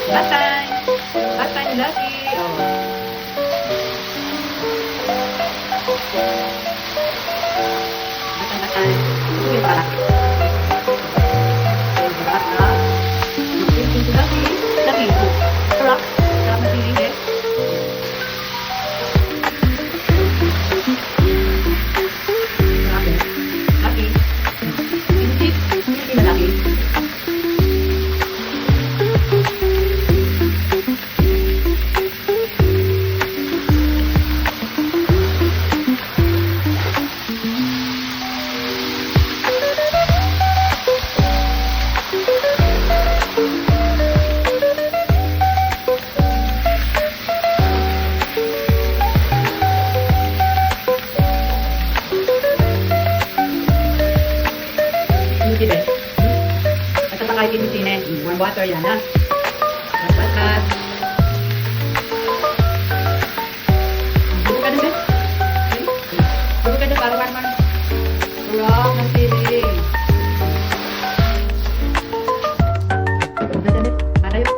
Bath time. Bath time, Lucky. Oh. Bath time. Ito yung para. Bath na. Yung Lucky. Lucky. Sarap. Sarap na feeling eh. Lucky. Hindi na Lucky. Hindi ba? At saka kahit inisinin, warm water yan ha. Warm water. Dito ka na ba? Dito ka na para warman. Rock ng feeling. Para yun.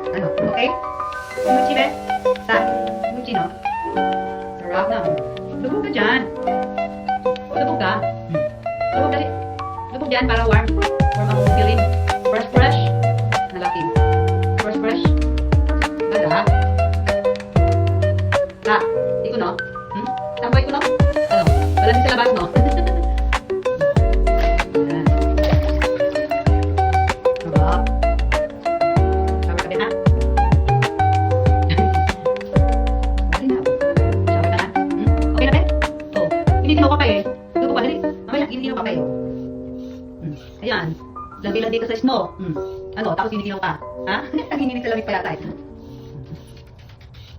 Ano? Okay? Muchi ba? Sa? Muchi no? Rock na. Lubog ka dyan. Lubog ka. Lubog dali. Lubog dyan para warm. Warm ang feeling. Fresh, fresh. Nalaki. Fresh, fresh. Ganda. Ta. Di ko no? Tambay ko no? Ano? Wala din sa labas no? Yan. Lubog. Shower ka din ha? Dali na. Shower ka na? Okay na ba? Oo. Hinihinaw ka pa eh. Luto pa dali. Mamaya, hinihinaw ka pa eh. Ayan. Landi-landi ka sa snow. Ano? Tapos hinihinaw ka. Ha? Nanginginig sa lamig pa yata eh.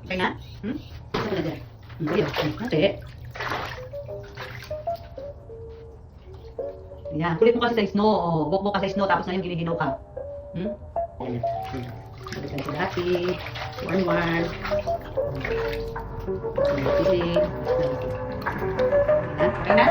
Okay na? Ano na dyan? Ayan. Kasi. Ayan. Kulit mo kasi sa snow. O, bok-bok ka sa snow. Tapos ngayon giniginaw ka. Ayan. Balik sa dati. Warm-warm. Ayan. Okay na?